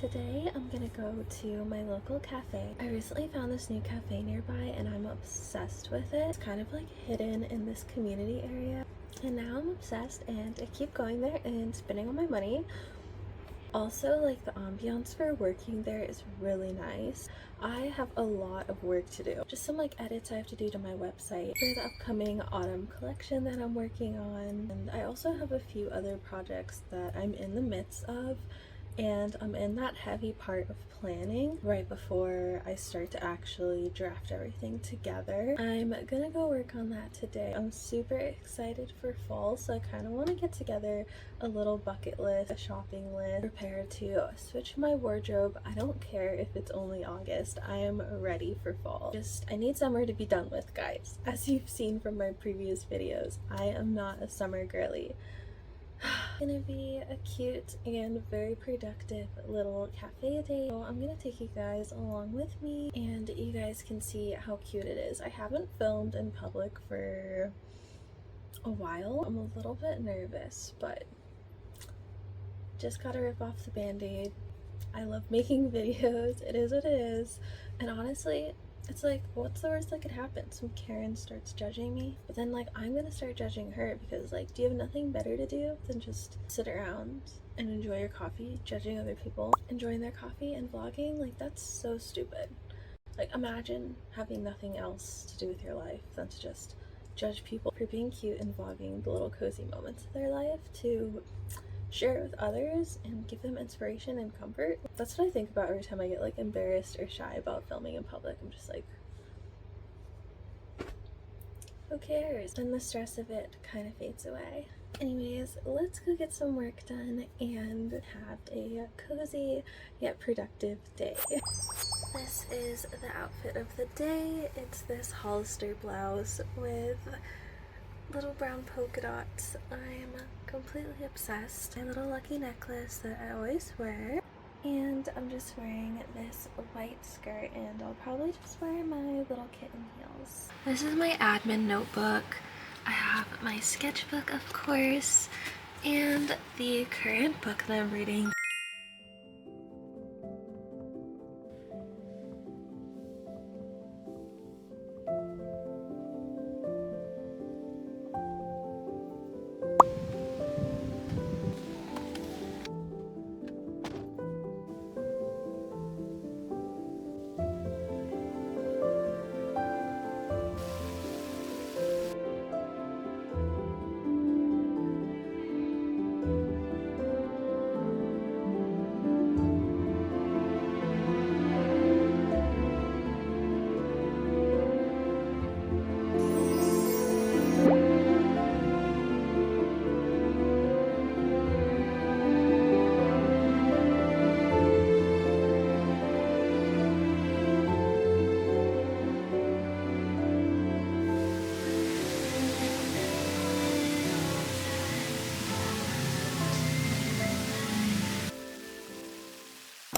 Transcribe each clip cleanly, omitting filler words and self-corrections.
Today I'm gonna go to my local cafe. I recently found this new cafe nearby and I'm obsessed with it. It's kind of like hidden in this community area. And now I'm obsessed and I keep going there and spending all my money. Also, like, the ambiance for working there is really nice. I have a lot of work to do. Just some like edits I have to do to my website for the upcoming autumn collection that I'm working on. And I also have a few other projects that I'm in the midst of. And I'm in that heavy part of planning right before I start to actually draft everything together. I'm gonna go work on that today. I'm super excited for fall, so I kind of want to get together a little bucket list, a shopping list, prepare to switch my wardrobe. I don't care if it's only August. I am ready for fall. I need summer to be done with, guys. As you've seen from my previous videos, I am not a summer girly. Gonna be a cute and very productive little cafe day. So I'm gonna take you guys along with me and you guys can see how cute it is. I haven't filmed in public for a while. I'm a little bit nervous, but just gotta rip off the band-aid. I love making videos. It is what it is. And honestly, it's like, what's the worst that could happen? Some Karen starts judging me, but then like I'm gonna start judging her because like, do you have nothing better to do than just sit around and enjoy your coffee, judging other people, enjoying their coffee and vlogging? Like, that's so stupid. Like, imagine having nothing else to do with your life than to just judge people for being cute and vlogging the little cozy moments of their life to share it with others and give them inspiration and comfort. That's what I think about every time I get like embarrassed or shy about filming in public. I'm just like, who cares? And the stress of it kind of fades away. Anyways, let's go get some work done and have a cozy yet productive day. This is the outfit of the day. It's this Hollister blouse with little brown polka dots. I'm completely obsessed. My little lucky necklace that I always wear. And I'm just wearing this white skirt and I'll probably just wear my little kitten heels. This is my admin notebook. I have my sketchbook, of course, and the current book that I'm reading.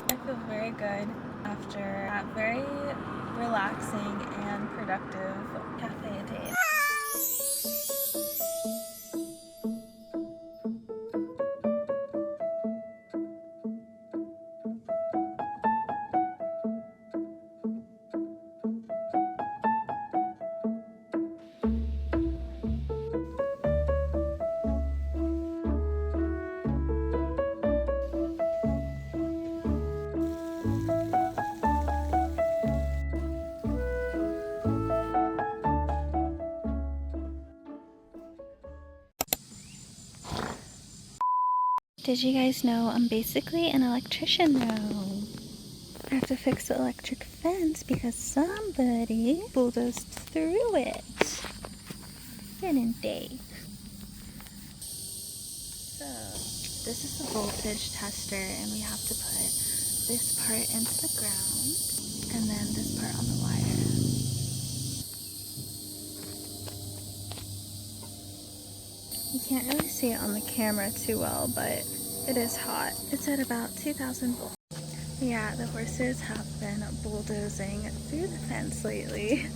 I feel very good after that very relaxing and productive cafe day. Did you guys know I'm basically an electrician now? I have to fix the electric fence because somebody bulldozed through it. Didn't they? So, this is the voltage tester and we have to put this part into the ground and then this part on the wire. You can't really see it on the camera too well, but it is hot. It's at about 2000 volts. Yeah, the horses have been bulldozing through the fence lately,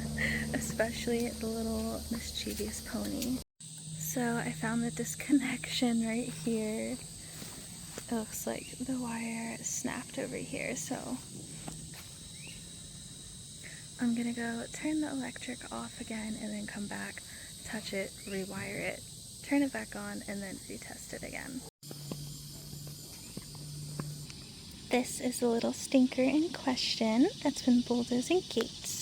especially the little mischievous pony. So I found the disconnection right here. It looks like the wire snapped over here, so I'm gonna go turn the electric off again and then come back, touch it, rewire it, turn it back on, and then retest it again. This is the little stinker in question that's been bulldozing gates.